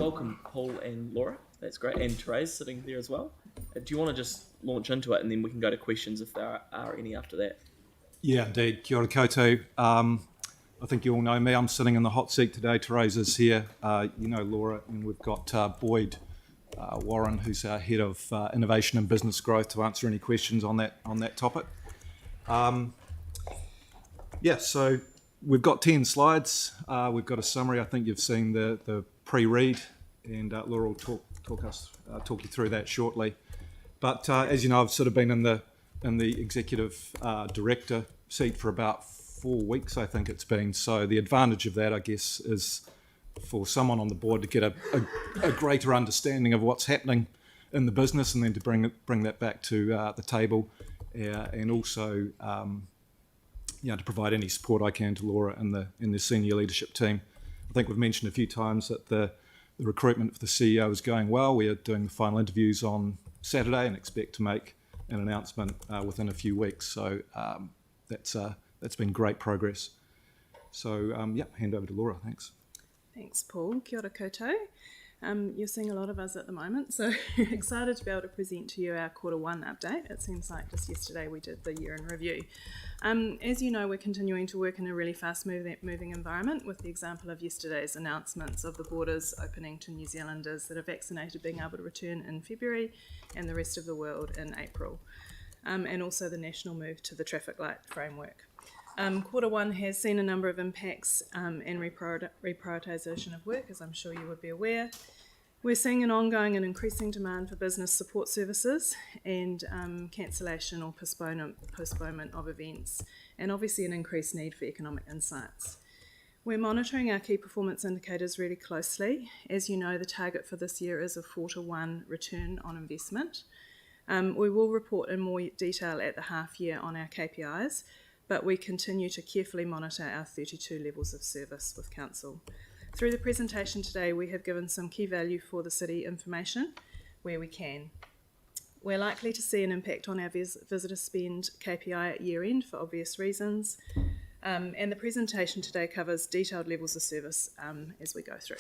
welcome Paul and Laura. That's great. And Therese sitting there as well. Do you want to just launch into it and then we can go to questions if there are any after that? Yeah, indeed. Kia ora koutou. I think you all know me. I'm sitting in the hot seat today. Therese is here. You know Laura, and we've got Boyd Warren, who's our head of innovation and business growth, to answer any questions on that topic. So we've got 10 slides. We've got a summary. I think you've seen the pre-read, and Laura will talk you through that shortly. But as you know, I've sort of been in the executive director seat for about 4 weeks, I think it's been. So the advantage of that, I guess, is for someone on the board to get a greater understanding of what's happening in the business, and then to bring that back to the table, and also to provide any support I can to Laura and the senior leadership team. I think we've mentioned a few times that the recruitment for the CEO is going well. We are doing the final interviews on Saturday and expect to make an announcement within a few weeks. So that's been great progress. So hand over to Laura. Thanks. Thanks, Paul. Kia ora koutou. You're seeing a lot of us at the moment, so excited to be able to present to you our quarter one update. It seems like just yesterday we did the year in review. As you know, we're continuing to work in a really fast-moving environment, with the example of yesterday's announcements of the borders opening to New Zealanders that are vaccinated being able to return in February and the rest of the world in April, and also the national move to the traffic light framework. Quarter one has seen a number of impacts and reprioritisation of work, as I'm sure you would be aware. We're seeing an ongoing and increasing demand for business support services and cancellation or postponement of events, and obviously an increased need for economic insights. We're monitoring our key performance indicators really closely. As you know, the target for this year is a 4-to-1 return on investment. We will report in more detail at the half year on our KPIs, but we continue to carefully monitor our 32 levels of service with Council. Through the presentation today, we have given some key value for the city information where we can. We're likely to see an impact on our visitor spend KPI at year end for obvious reasons, and the presentation today covers detailed levels of service as we go through.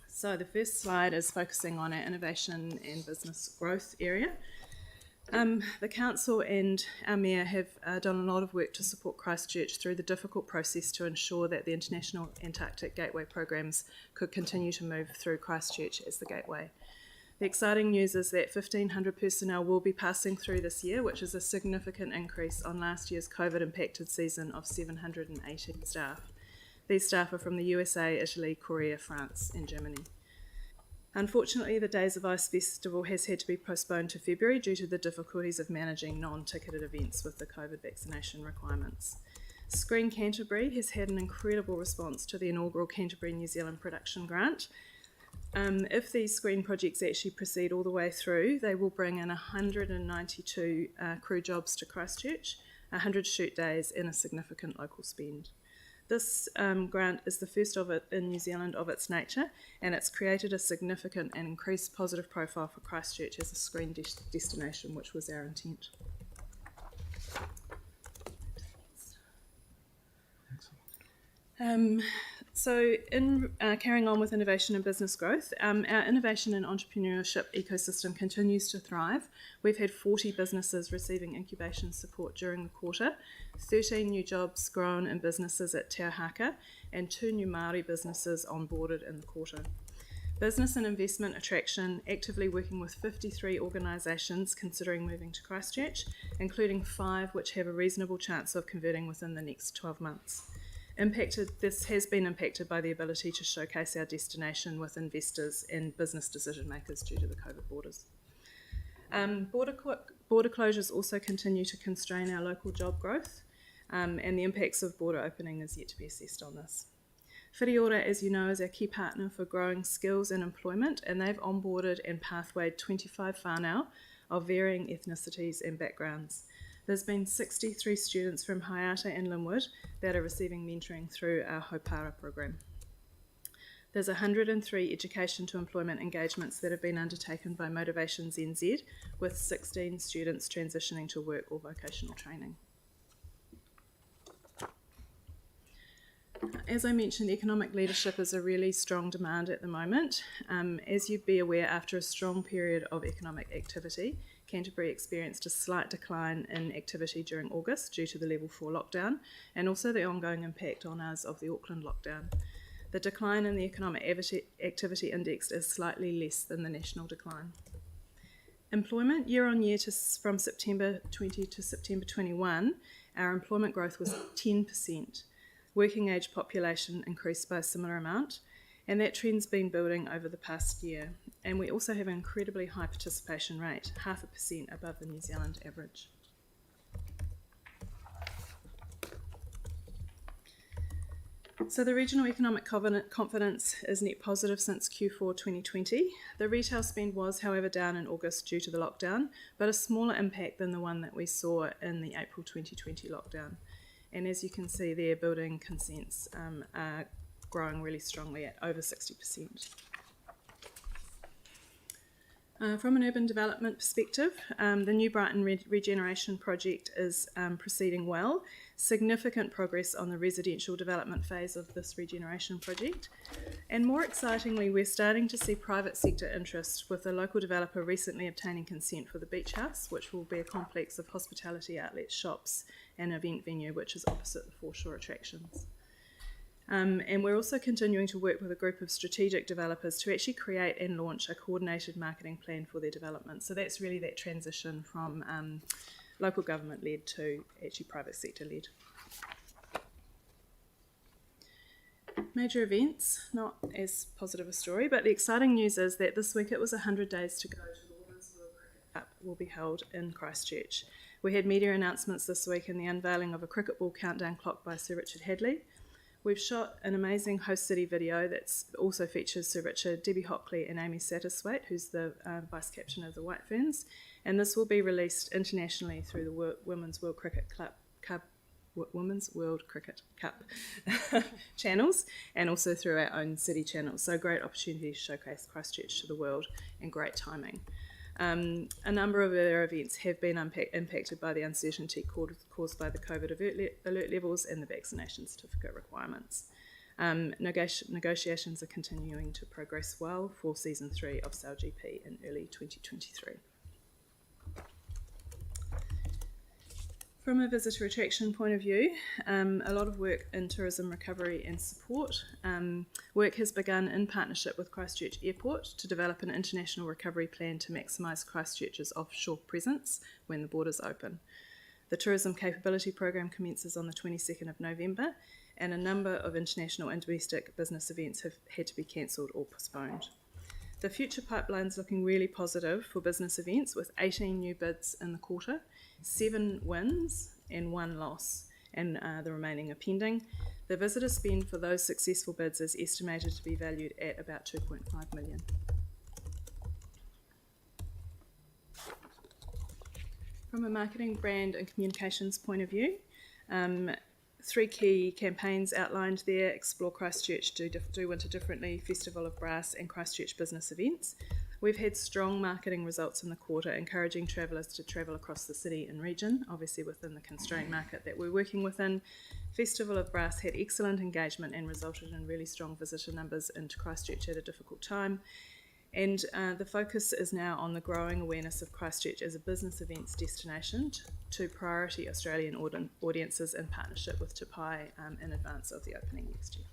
So the first slide is focusing on our innovation and business growth area. The Council and our Mayor have done a lot of work to support Christchurch through the difficult process to ensure that the International Antarctic Gateway programs could continue to move through Christchurch as the gateway. The exciting news is that 1,500 personnel will be passing through this year, which is a significant increase on last year's COVID-impacted season of 718 staff. These staff are from the USA, Italy, Korea, France and Germany. Unfortunately, the Days of Ice Festival has had to be postponed to February due to the difficulties of managing non-ticketed events with the COVID vaccination requirements. Screen Canterbury has had an incredible response to the inaugural Canterbury New Zealand production grant. If these screen projects actually proceed all the way through, they will bring in 192 crew jobs to Christchurch, 100 shoot days and a significant local spend. This grant is the first of it in New Zealand of its nature, and it's created a significant and increased positive profile for Christchurch as a screen destination, which was our intent. So in carrying on with innovation and business growth, our innovation and entrepreneurship ecosystem continues to thrive. We've had 40 businesses receiving incubation support during the quarter, 13 new jobs grown in businesses at Te Ahaka, and 2 new Māori businesses onboarded in the quarter. Business and investment attraction, actively working with 53 organisations considering moving to Christchurch, including 5 which have a reasonable chance of converting within the next 12 months. This has been impacted by the ability to showcase our destination with investors and business decision makers due to the COVID borders. Border closures also continue to constrain our local job growth, and the impacts of border opening is yet to be assessed on this. Whiriora, as you know, is our key partner for growing skills and employment, and they've onboarded and pathwayed 25 whānau of varying ethnicities and backgrounds. There's been 63 students from Hayata and Linwood that are receiving mentoring through our Haupara program. There's 103 education to employment engagements that have been undertaken by Motivation NZ, with 16 students transitioning to work or vocational training. As I mentioned, economic leadership is a really strong demand at the moment. As you'd be aware, after a strong period of economic activity, Canterbury experienced a slight decline in activity during August due to the level 4 lockdown and also the ongoing impact on us of the Auckland lockdown. The decline in the economic activity index is slightly less than the national decline. Employment year on year from September 20 to September 21, our employment growth was 10%. Working age population increased by a similar amount, and that trend's been building over the past year. And we also have an incredibly high participation rate, 0.5% above the New Zealand average. So the regional economic confidence is net positive since Q4 2020. The retail spend was, however, down in August due to the lockdown, but a smaller impact than the one that we saw in the April 2020 lockdown. And as you can see there, building consents are growing really strongly at over 60%. From an urban development perspective, the New Brighton regeneration project is proceeding well. Significant progress on the residential development phase of this regeneration project. And more excitingly, we're starting to see private sector interest, with a local developer recently obtaining consent for the beach house, which will be a complex of hospitality outlets, shops and event venue, which is opposite the foreshore attractions. And we're also continuing to work with a group of strategic developers to actually create and launch a coordinated marketing plan for their development. So that's really that transition from local government led to actually private sector led. Major events, not as positive a story, but the exciting news is that this week it was 100 days to go to the Women's World Cricket Cup will be held in Christchurch. We had media announcements this week and the unveiling of a cricket ball countdown clock by Sir Richard Hadley. We've shot an amazing host city video that also features Sir Richard, Debbie Hockley and Amy Satterthwaite, who's the vice captain of the White Ferns, and this will be released internationally through the Women's World Cricket Cup channels, and also through our own city channels. So great opportunity to showcase Christchurch to the world, and great timing. A number of our events have been impacted by the uncertainty caused by the COVID alert levels and the vaccination certificate requirements. Negotiations are continuing to progress well for Season 3 of Sail GP in early 2023. From a visitor attraction point of view, a lot of work in tourism recovery and support. Work has begun in partnership with Christchurch Airport to develop an international recovery plan to maximise Christchurch's offshore presence when the borders open. The Tourism Capability Programme commences on the 22nd of November, and a number of international and domestic business events have had to be cancelled or postponed. The future pipeline's looking really positive for business events, with 18 new bids in the quarter, 7 wins and 1 loss, and the remaining are pending. The visitor spend for those successful bids is estimated to be valued at about 2.5 million. From a marketing, brand and communications point of view, 3 key campaigns outlined there: Explore Christchurch, Do Winter Differently, Festival of Brass and Christchurch Business Events. We've had strong marketing results in the quarter, encouraging travellers to travel across the city and region, obviously within the constrained market that we're working within. Festival of Brass had excellent engagement and resulted in really strong visitor numbers into Christchurch at a difficult time. And the focus is now on the growing awareness of Christchurch as a business events destination to priority Australian audiences in partnership with Te Pai in advance of the opening next year.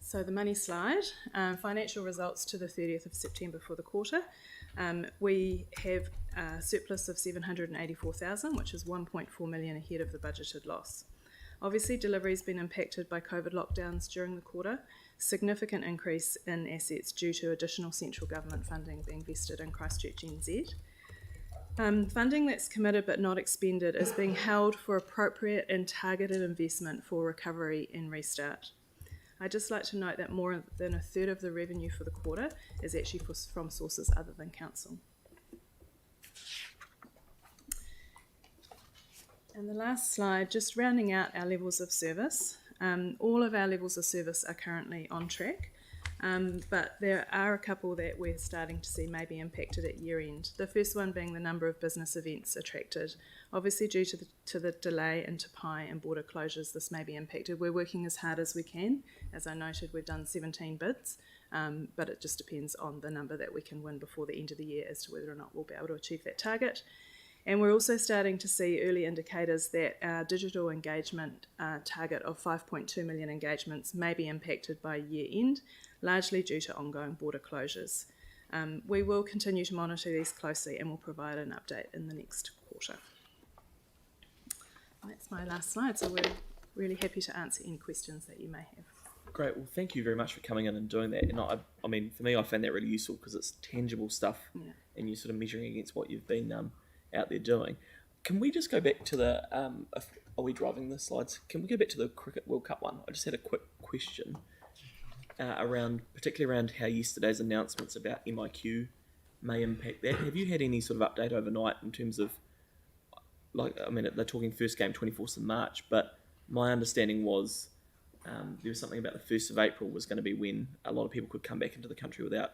So the money slide, financial results to the 30th of September for the quarter. We have a surplus of 784,000, which is 1.4 million ahead of the budgeted loss. Obviously, delivery's been impacted by COVID lockdowns during the quarter. Significant increase in assets due to additional central government funding being vested in ChristchurchNZ. Funding that's committed but not expended is being held for appropriate and targeted investment for recovery and restart. I'd just like to note that more than a third of the revenue for the quarter is actually from sources other than council. And the last slide, just rounding out our levels of service. All of our levels of service are currently on track. But there are a couple that we're starting to see may be impacted at year end. The first one being the number of business events attracted. Obviously, due to the delay into PI and border closures, this may be impacted. We're working as hard as we can. As I noted, we've done 17 bids, but it just depends on the number that we can win before the end of the year as to whether or not we'll be able to achieve that target. And we're also starting to see early indicators that our digital engagement target of 5.2 million engagements may be impacted by year end, largely due to ongoing border closures. We will continue to monitor these closely and will provide an update in the next quarter. And that's my last slide, so we're really happy to answer any questions that you may have. Great. Well, thank you very much for coming in and doing that. And I mean, for me, I found that really useful because it's tangible stuff, and you're sort of measuring against what you've been out there doing. Can we just go back to the? Are we driving the slides? Can we go back to the Cricket World Cup one? I just had a quick question particularly around how yesterday's announcements about MIQ may impact that. Have you had any sort of update overnight in terms of, like, I mean, they're talking first game 24th of March, but my understanding was there was something about the 1st of April was going to be when a lot of people could come back into the country without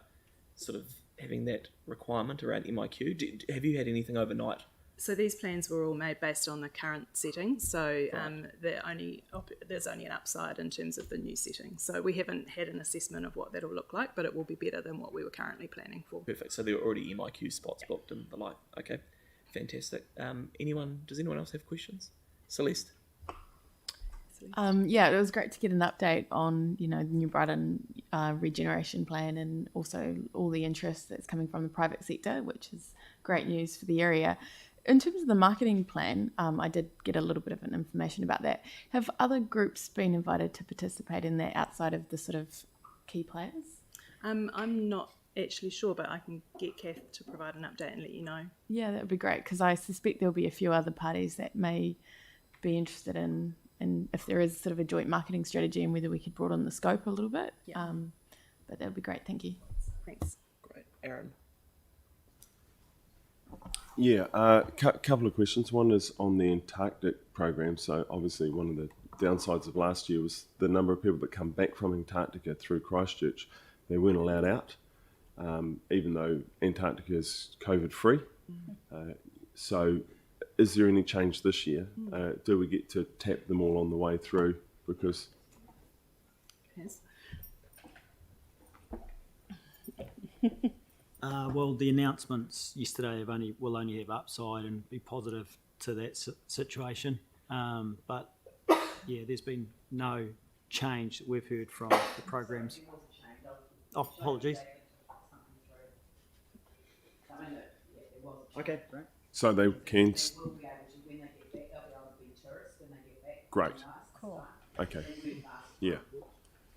sort of having that requirement around MIQ. Have you had anything overnight? So these plans were all made based on the current settings, so there's only an upside in terms of the new settings. So we haven't had an assessment of what that'll look like, but it will be better than what we were currently planning for. Perfect. So there were already MIQ spots booked and the like. Okay, fantastic. Does anyone else have questions? Celeste? Yeah, it was great to get an update on, the New Brighton regeneration plan, and also all the interest that's coming from the private sector, which is great news for the area. In terms of the marketing plan, I did get a little bit of information about that. Have other groups been invited to participate in that outside of the sort of key players? I'm not actually sure, but I can get Kath to provide an update and let you know. Yeah, that would be great, because I suspect there'll be a few other parties that may be interested in if there is sort of a joint marketing strategy and whether we could broaden the scope a little bit. Yeah. But that would be great. Thank you. Thanks. Great. Aaron? Yeah, couple of questions. One is on the Antarctic program. So obviously one of the downsides of last year was the number of people that come back from Antarctica through Christchurch. They weren't allowed out, even though Antarctica is COVID-free. So is there any change this year? Do we get to tap them all on the way through? Because... Yes. Well, the announcements yesterday will only have upside and be positive to that situation. But yeah, there's been no change that we've heard from the programs. Oh, apologies. Okay, great. So they can... Great. Cool. Okay. Yeah.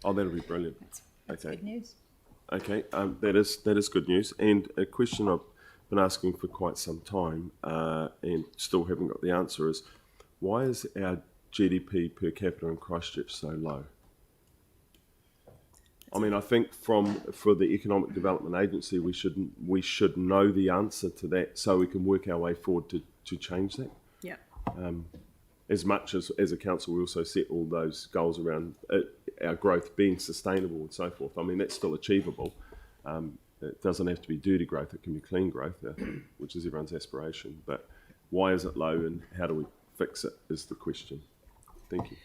Oh, that'll be brilliant. That's good news. Okay, that is good news. And a question I've been asking for quite some time and still haven't got the answer is, why is our GDP per capita in Christchurch so low? I mean, I think for the Economic Development Agency, we should know the answer to that so we can work our way forward to change that. Yeah. As much as a council, we also set all those goals around our growth being sustainable and so forth. I mean, that's still achievable. It doesn't have to be dirty growth, it can be clean growth, which is everyone's aspiration. But why is it low and how do we fix it is the question. Thank you.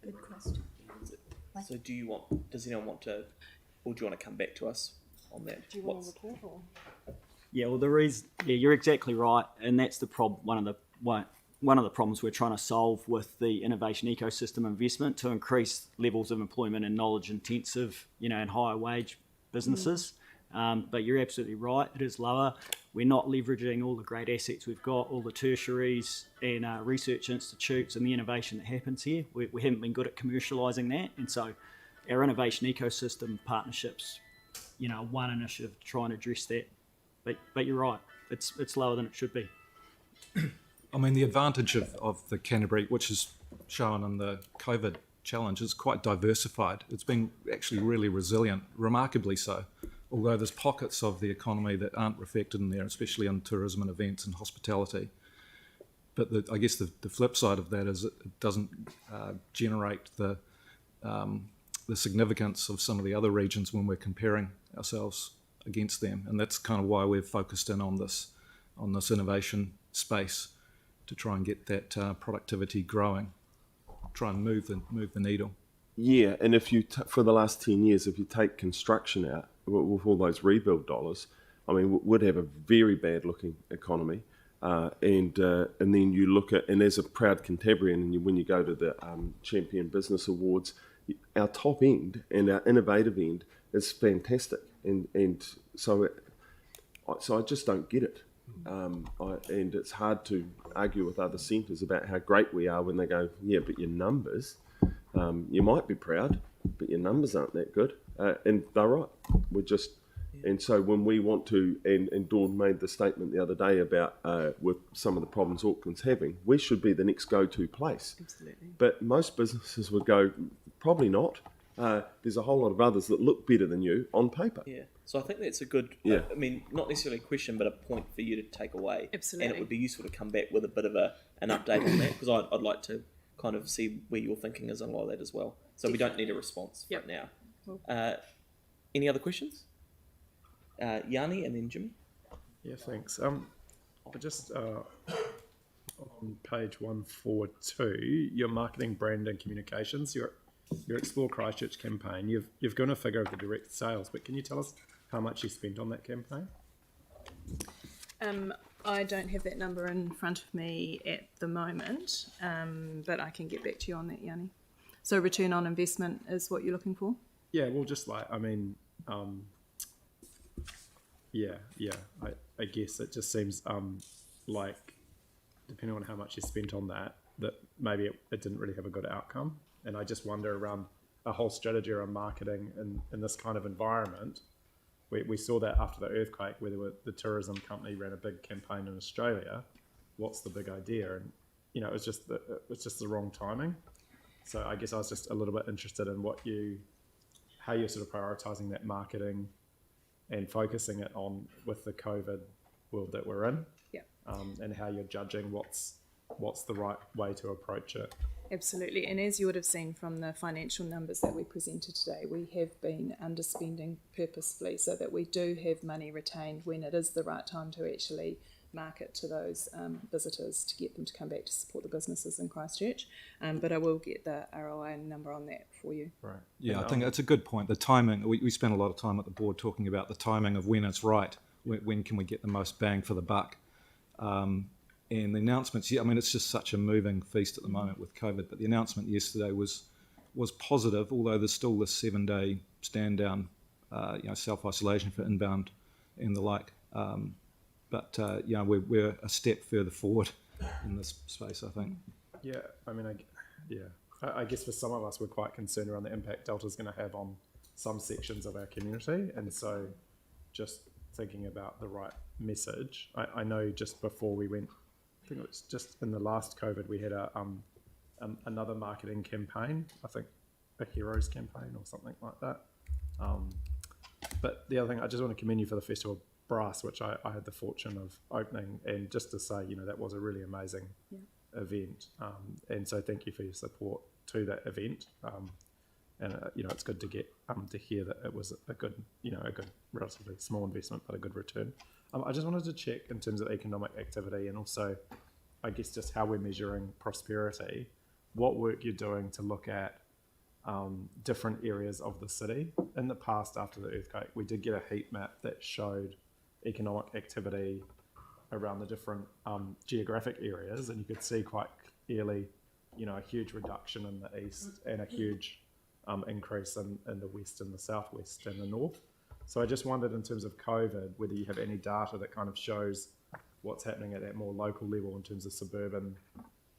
Good question. So does anyone want to, or do you want to come back to us on that? Do you want to report or? Yeah, well, you're exactly right, and that's the problem. One of the problems we're trying to solve with the innovation ecosystem investment to increase levels of employment in knowledge-intensive, and higher wage businesses. But you're absolutely right; it is lower. We're not leveraging all the great assets we've got, all the tertiaries and research institutes, and the innovation that happens here. We haven't been good at commercialising that, and so our innovation ecosystem partnerships, one initiative to try and address that. But you're right; it's lower than it should be. I mean, the advantage of the Canterbury, which is shown in the COVID challenge, is quite diversified. It's been actually really resilient, remarkably so, although there's pockets of the economy that aren't reflected in there, especially in tourism and events and hospitality. But I guess the flip side of that is it doesn't generate the the significance of some of the other regions when we're comparing ourselves against them, and that's kind of why we've focused in on this innovation space to try and get that productivity growing, try and move the needle. Yeah, and if you for the last 10 years, if you take construction out with all those rebuild dollars, I mean, we'd have a very bad looking economy. And then you look at, and as a proud Cantabrian, and when you go to the Champion Business Awards, our top end and our innovative end is fantastic, and so I just don't get it. And it's hard to argue with other centres about how great we are when they go, yeah, but your numbers, you might be proud, but your numbers aren't that good. And they're right. We're just, and so when we want to, and Dawn made the statement the other day about with some of the problems Auckland's having, we should be the next go-to place. Absolutely. But most businesses would go, probably not. There's a whole lot of others that look better than you on paper. Yeah. So I think that's a good, Yeah. I mean, not necessarily a question, but a point for you to take away. Absolutely. And it would be useful to come back with a bit of an update on that, because I'd like to kind of see where your thinking is on all that as well. So we don't need a response right now. Cool. Any other questions? Yanni and then Jimmy. Yeah, thanks. I just on page 142, your marketing, brand, and communications, your Explore Christchurch campaign. You've given a figure of the direct sales, but can you tell us how much you spent on that campaign? I don't have that number in front of me at the moment, but I can get back to you on that, Yanni. So return on investment is what you're looking for? Yeah, well, just like, I mean, I guess it just seems like, depending on how much you spent on that maybe it didn't really have a good outcome. And I just wonder around a whole strategy around marketing in this kind of environment. We saw that after the earthquake, where the tourism company ran a big campaign in Australia. What's the big idea? And it was just the wrong timing. So I guess I was just a little bit interested in how you're sort of prioritising that marketing and focusing it on with the COVID world that we're in, and how you're judging what's the right way to approach it. Absolutely, and as you would have seen from the financial numbers that we presented today, we have been underspending purposefully so that we do have money retained when it is the right time to actually market to those visitors to get them to come back to support the businesses in Christchurch. But I will get the ROI number on that for you. Right. Yeah, I think that's a good point. The timing, we spent a lot of time at the board talking about the timing of when it's right. When can we get the most bang for the buck? And the announcements, I mean, it's just such a moving feast at the moment with COVID, but the announcement yesterday was positive, although there's still this 7-day stand down, self-isolation for inbound and the like. But we're a step further forward in this space, I think. Yeah, I mean, I guess for some of us, we're quite concerned around the impact Delta's going to have on some sections of our community, and so just thinking about the right message. I know just before we went, I think it was just in the last COVID, we had another marketing campaign, I think a Heroes campaign or something like that. But the other thing, I just want to commend you for the Festival Brass, which I had the fortune of opening, and just to say, that was a really amazing event. And so thank you for your support to that event. And it's good to get to hear that it was a good relatively small investment, but a good return. I just wanted to check in terms of economic activity, and also, I guess, just how we're measuring prosperity. What work you're doing to look at different areas of the city. In the past, after the earthquake, we did get a heat map that showed economic activity around the different geographic areas, and you could see quite clearly, a huge reduction in the east and a huge increase in the west and the southwest and the north. So I just wondered, in terms of COVID, whether you have any data that kind of shows what's happening at that more local level in terms of suburban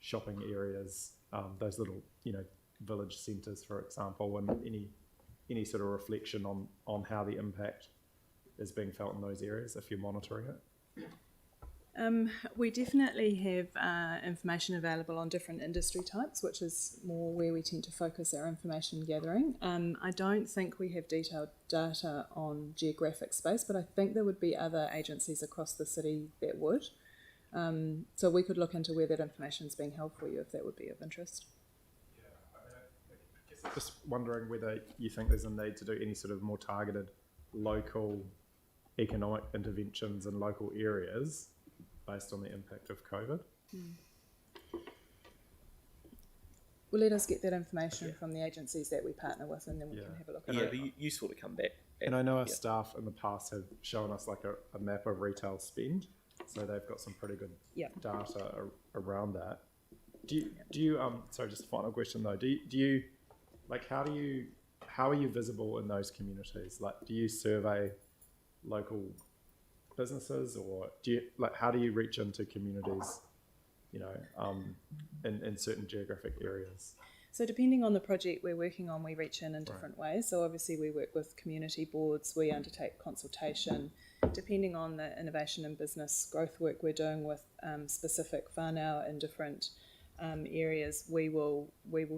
shopping areas, those little, village centres, for example, and any sort of reflection on how the impact is being felt in those areas, if you're monitoring it. We definitely have information available on different industry types, which is more where we tend to focus our information gathering. I don't think we have detailed data on geographic space, but I think there would be other agencies across the city that would. So we could look into where that information is being held for you, if that would be of interest. Yeah, I guess Just wondering whether you think there's a need to do any sort of more targeted local economic interventions in local areas based on the impact of COVID. Well, let us get that information from the agencies that we partner with, and then we can have a look at Yeah, it. it'd be useful to come back. And I know our staff in the past have shown us like a map of retail spend, so they've got some pretty good data around that. Do you sorry, just a final question though. Do you like how are you visible in those communities? Like, do you survey local businesses, or how do you reach into communities, in certain geographic areas? So depending on the project we're working on, we reach in different ways. So obviously we work with community boards, we undertake consultation. Depending on the innovation and business growth work we're doing with specific whānau in different areas, we will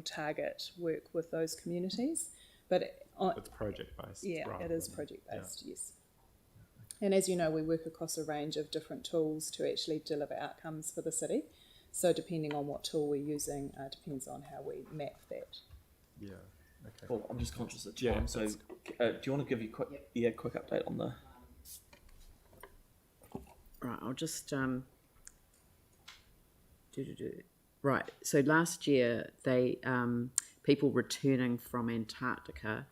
target work with those communities. But It's project based. Yeah, it is project based, yes. And as you know, we work across a range of different tools to actually deliver outcomes for the city. So depending on what tool we're using, depends on how we map that. Yeah. Okay. Well, I'm just conscious of time, so do you want to give you a quick update on the... Right, I'll just Right, so last year they people returning from Antarctica,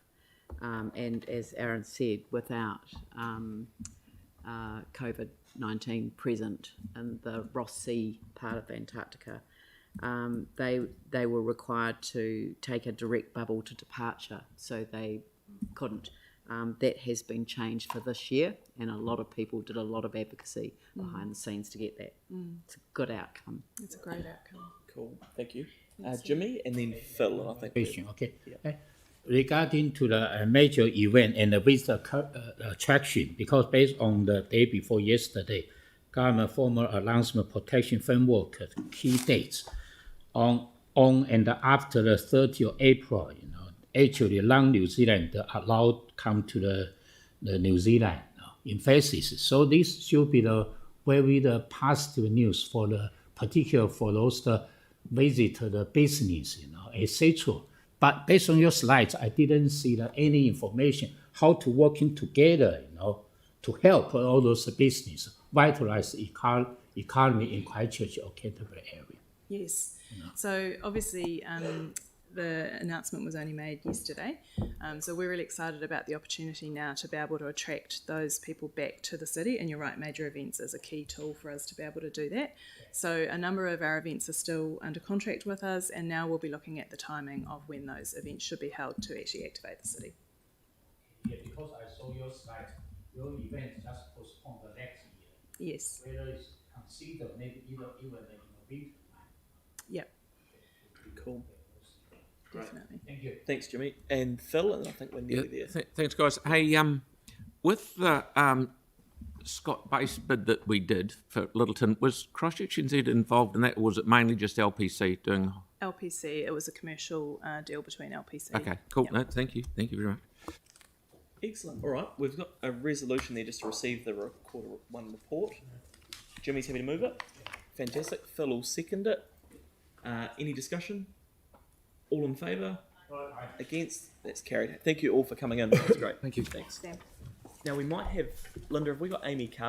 and as Aaron said, without COVID-19 present in the Ross Sea part of Antarctica, they were required to take a direct bubble to departure, so they couldn't. That has been changed for this year, and a lot of people did a lot of advocacy behind the scenes to get that. It's a good outcome. It's a great outcome. Cool, thank you. Jimmy, and then Phil, and I think... Okay. Regarding to the major event and the visitor attraction, because based on the day before yesterday, government formal announcement protection framework key dates on and after the 30th of April, actually non-New Zealand allowed come to the New Zealand in phases. So this should be the very positive news for the particular for those visit the business, etc. But based on your slides, I didn't see any information how to working together, to help all those business vitalize the economy in Christchurch or Canterbury area. Yes. So obviously the announcement was only made yesterday. So we're really excited about the opportunity now to be able to attract those people back to the city. And you're right, major events is a key tool for us to be able to do that. So a number of our events are still under contract with us, and now we'll be looking at the timing of when those events should be held to actually activate the city. Yeah, because I saw your slides, your event just postponed the next year. Yes. Whether it's considered maybe even in the winter. Yep. Cool. Definitely. Thank you. Thanks, Jimmy. And Phil, and I think we're nearly there. Thanks, guys. Hey, with the Scott-based bid that we did for Littleton, was ChristchurchNZ involved in that, or was it mainly just LPC doing? LPC, it was a commercial deal between LPC. Okay, cool. Yep. No, thank you. Thank you very much. Excellent. All right, we've got a resolution there just to receive the quarter one report. Jimmy's happy to move it. Fantastic. Phil will second it. Any discussion? All in favour? Against? That's carried. Thank you all for coming in. That's great. Thank you. Thanks. Sam. Now we might have, Linda, have we got Amy Carter